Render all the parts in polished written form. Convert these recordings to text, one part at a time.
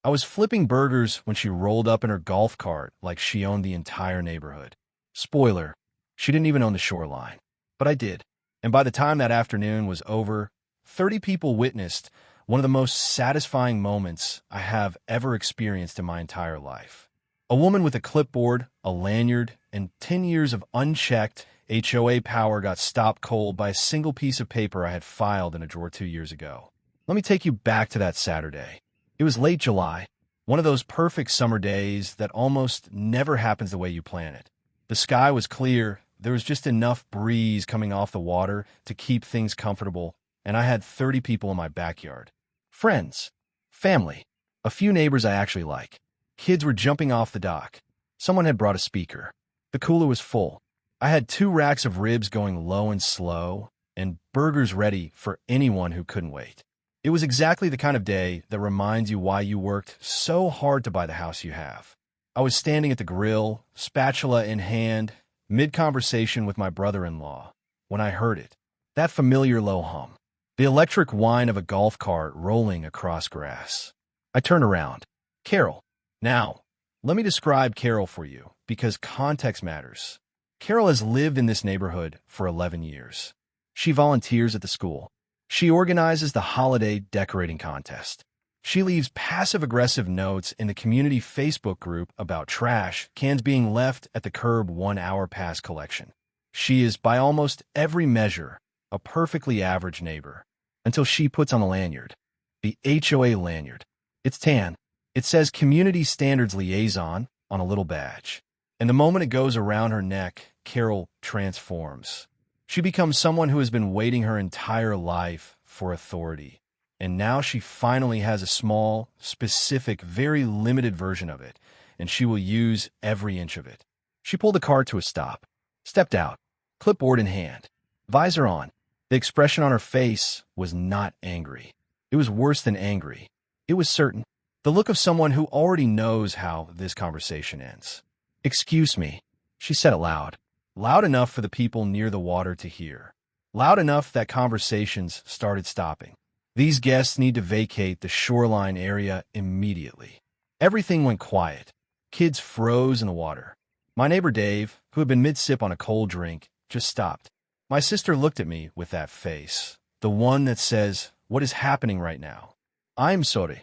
I was flipping burgers when she rolled up in her golf cart like she owned the entire neighborhood. Spoiler, she didn't even own the shoreline. But I did. And by the time that afternoon was over, 30 people witnessed one of the most satisfying moments I have ever experienced in my entire life. A woman with a clipboard, a lanyard, and 10 years of unchecked HOA power got stopped cold by a single piece of paper I had filed in a drawer 2 years ago. Let me take you back to that Saturday. It was late July, one of those perfect summer days that almost never happens the way you plan it. The sky was clear, there was just enough breeze coming off the water to keep things comfortable, and I had 30 people in my backyard. Friends, family, a few neighbors I actually like. Kids were jumping off the dock. Someone had brought a speaker. The cooler was full. I had 2 racks of ribs going low and slow, and burgers ready for anyone who couldn't wait. It was exactly the kind of day that reminds you why you worked so hard to buy the house you have. I was standing at the grill, spatula in hand, mid-conversation with my brother-in-law, when I heard it. That familiar low hum. The electric whine of a golf cart rolling across grass. I turned around. Carol. Now, let me describe Carol for you, because context matters. Carol has lived in this neighborhood for 11 years. She volunteers at the school. She organizes the holiday decorating contest. She leaves passive-aggressive notes in the community Facebook group about trash cans being left at the curb 1 hour past collection. She is, by almost every measure, a perfectly average neighbor, until she puts on the lanyard. The HOA lanyard. It's tan. It says Community Standards Liaison on a little badge. And the moment it goes around her neck, Carol transforms. She becomes someone who has been waiting her entire life for authority. And now she finally has a small, specific, very limited version of it, and she will use every inch of it. She pulled the car to a stop, stepped out, clipboard in hand, visor on. The expression on her face was not angry. It was worse than angry. It was certain. The look of someone who already knows how this conversation ends. "Excuse me," she said aloud, loud enough for the people near the water to hear, loud enough that conversations started stopping. These guests need to vacate the shoreline area immediately. Everything went quiet. Kids froze in the water. My neighbor Dave, who had been mid-sip on a cold drink, just stopped. My sister looked at me with that face, the one that says, "What is happening right now?" "I'm sorry,"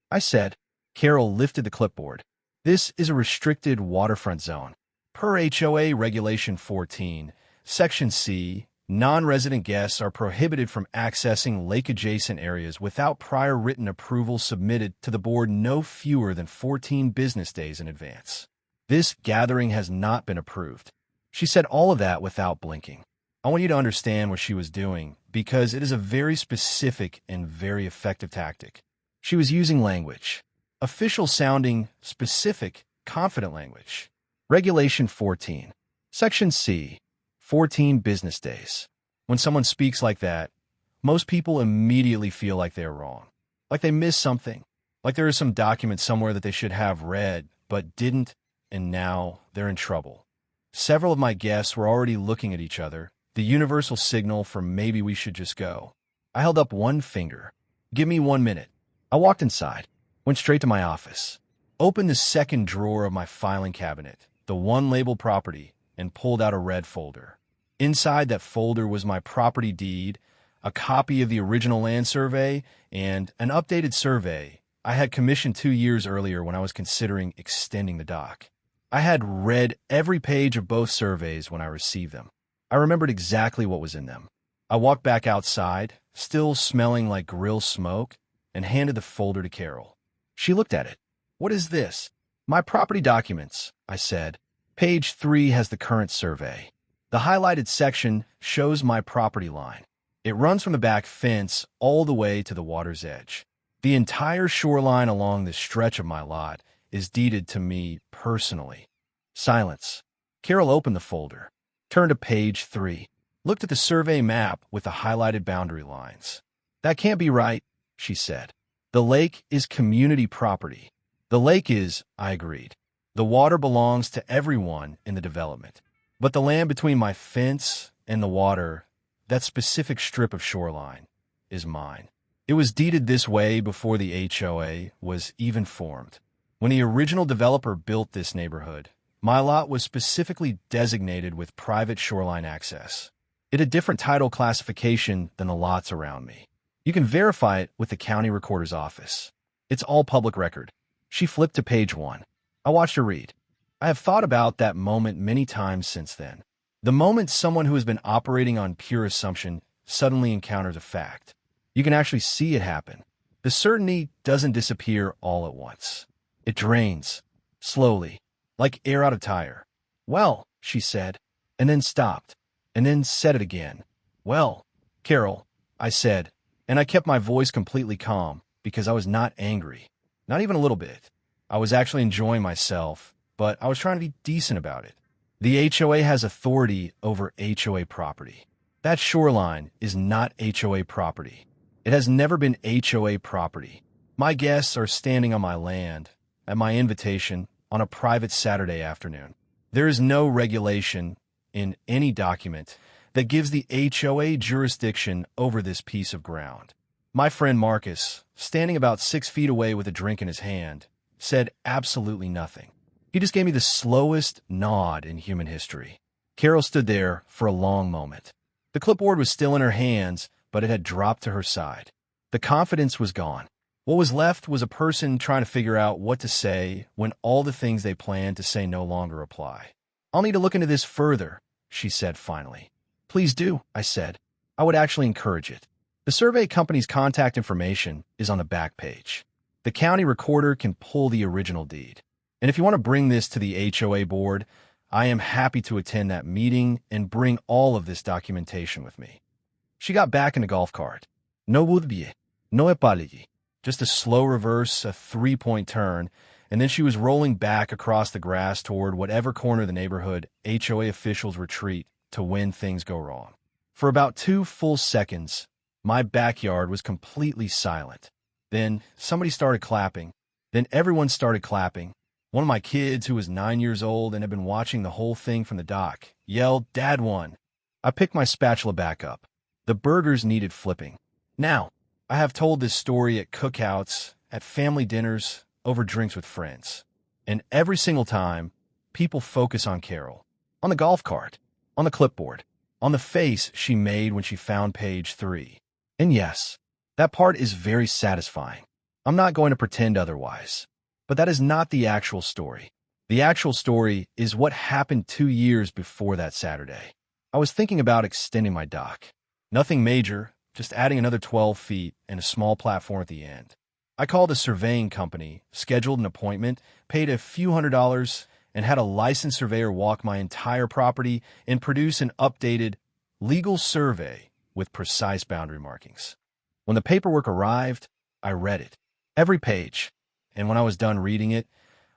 I said. Carol lifted the clipboard. "This is a restricted waterfront zone. Per HOA Regulation 14, Section C, non-resident guests are prohibited from accessing lake-adjacent areas without prior written approval submitted to the board no fewer than 14 business days in advance. This gathering has not been approved." She said all of that without blinking. I want you to understand what she was doing, because it is a very specific and very effective tactic. She was using language. Official-sounding, specific, confident language. Regulation 14. Section C. 14 business days. When someone speaks like that, most people immediately feel like they're wrong, like they missed something, like there is some document somewhere that they should have read but didn't, and now they're in trouble. Several of my guests were already looking at each other, the universal signal for maybe we should just go. I held up one finger. "Give me 1 minute." I walked inside, went straight to my office, opened the second drawer of my filing cabinet, the one labeled property, and pulled out a red folder. Inside that folder was my property deed, a copy of the original land survey, and an updated survey I had commissioned 2 years earlier when I was considering extending the dock. I had read every page of both surveys when I received them. I remembered exactly what was in them. I walked back outside, still smelling like grill smoke, and handed the folder to Carol. She looked at it. "What is this?" "My property documents," I said. "Page 3 has the current survey. The highlighted section shows my property line. It runs from the back fence all the way to the water's edge. The entire shoreline along this stretch of my lot is deeded to me personally." Silence. Carol opened the folder, turned to page 3, looked at the survey map with the highlighted boundary lines. "That can't be right," she said. "The lake is community property." "The lake is," I agreed. "The water belongs to everyone in the development. But the land between my fence and the water, that specific strip of shoreline, is mine." It was deeded this way before the HOA was even formed. When the original developer built this neighborhood, my lot was specifically designated with private shoreline access. It had different title classification than the lots around me. You can verify it with the county recorder's office. It's all public record. She flipped to page 1. I watched her read. I have thought about that moment many times since then. The moment someone who has been operating on pure assumption suddenly encounters a fact. You can actually see it happen. The certainty doesn't disappear all at once. It drains, slowly, like air out of tire. Well, she said, and then stopped, and then said it again. Well, Carol, I said, and I kept my voice completely calm because I was not angry. Not even a little bit. I was actually enjoying myself, but I was trying to be decent about it. The HOA has authority over HOA property. That shoreline is not HOA property. It has never been HOA property. My guests are standing on my land, at my invitation, on a private Saturday afternoon. There is no regulation in any document that gives the HOA jurisdiction over this piece of ground. My friend Marcus, standing about 6 feet away with a drink in his hand, said absolutely nothing. He just gave me the slowest nod in human history. Carol stood there for a long moment. The clipboard was still in her hands, but it had dropped to her side. The confidence was gone. What was left was a person trying to figure out what to say when all the things they planned to say no longer apply. I'll need to look into this further, she said finally. Please do, I said. I would actually encourage it. The survey company's contact information is on the back page. The county recorder can pull the original deed. And if you want to bring this to the HOA board, I am happy to attend that meeting and bring all of this documentation with me. She got back in the golf cart. No would-be, no epaligi. Just a slow reverse, a 3-point turn, and then she was rolling back across the grass toward whatever corner of the neighborhood HOA officials retreat to when things go wrong. For about 2 full seconds, my backyard was completely silent. Then somebody started clapping. Then everyone started clapping. One of my kids, who was 9 years old and had been watching the whole thing from the dock, yelled, "Dad won." I picked my spatula back up. The burgers needed flipping. Now, I have told this story at cookouts, at family dinners, over drinks with friends. And every single time, people focus on Carol. On the golf cart. On the clipboard. On the face she made when she found page 3. And yes, that part is very satisfying. I'm not going to pretend otherwise. But that is not the actual story. The actual story is what happened 2 years before that Saturday. I was thinking about extending my dock. Nothing major, just adding another 12 feet and a small platform at the end. I called a surveying company, scheduled an appointment, paid a few $100s, and had a licensed surveyor walk my entire property and produce an updated legal survey with precise boundary markings. When the paperwork arrived, I read it, every page, and when I was done reading it,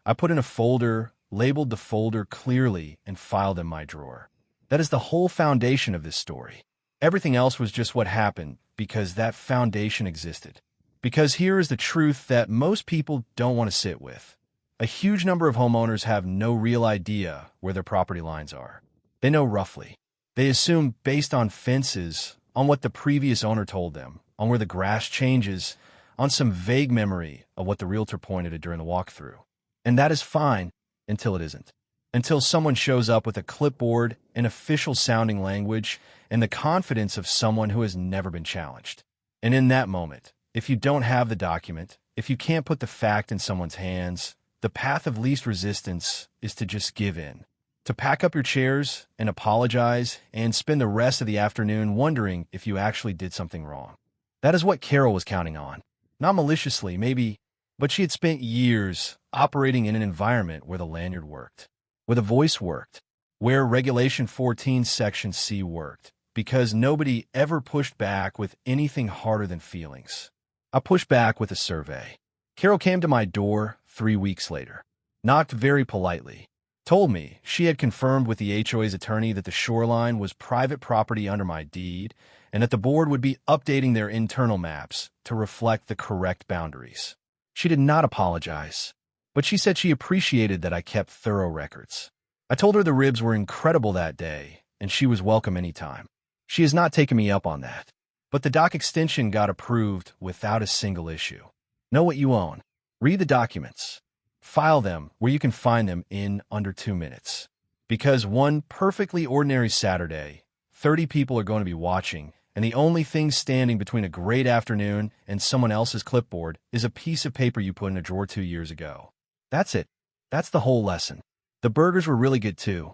I put in a folder, labeled the folder clearly, and filed in my drawer. That is the whole foundation of this story. Everything else was just what happened because that foundation existed. Because here is the truth that most people don't want to sit with. A huge number of homeowners have no real idea where their property lines are. They know roughly. They assume based on fences, on what the previous owner told them, on where the grass changes, on some vague memory of what the realtor pointed at during the walkthrough. And that is fine until it isn't. Until someone shows up with a clipboard, an official-sounding language, and the confidence of someone who has never been challenged. And in that moment, if you don't have the document, if you can't put the fact in someone's hands, the path of least resistance is to just give in. To pack up your chairs and apologize and spend the rest of the afternoon wondering if you actually did something wrong. That is what Carol was counting on. Not maliciously, maybe, but she had spent years operating in an environment where the lanyard worked, where the voice worked, where Regulation 14 Section C worked, because nobody ever pushed back with anything harder than feelings. I pushed back with a survey. Carol came to my door 3 weeks later, knocked very politely, told me she had confirmed with the HOA's attorney that the shoreline was private property under my deed and that the board would be updating their internal maps to reflect the correct boundaries. She did not apologize, but she said she appreciated that I kept thorough records. I told her the ribs were incredible that day and she was welcome anytime. She has not taken me up on that. But the dock extension got approved without a single issue. Know what you own. Read the documents. File them where you can find them in under 2 minutes. Because one perfectly ordinary Saturday, 30 people are going to be watching, and the only thing standing between a great afternoon and someone else's clipboard is a piece of paper you put in a drawer 2 years ago. That's it. That's the whole lesson. The burgers were really good too.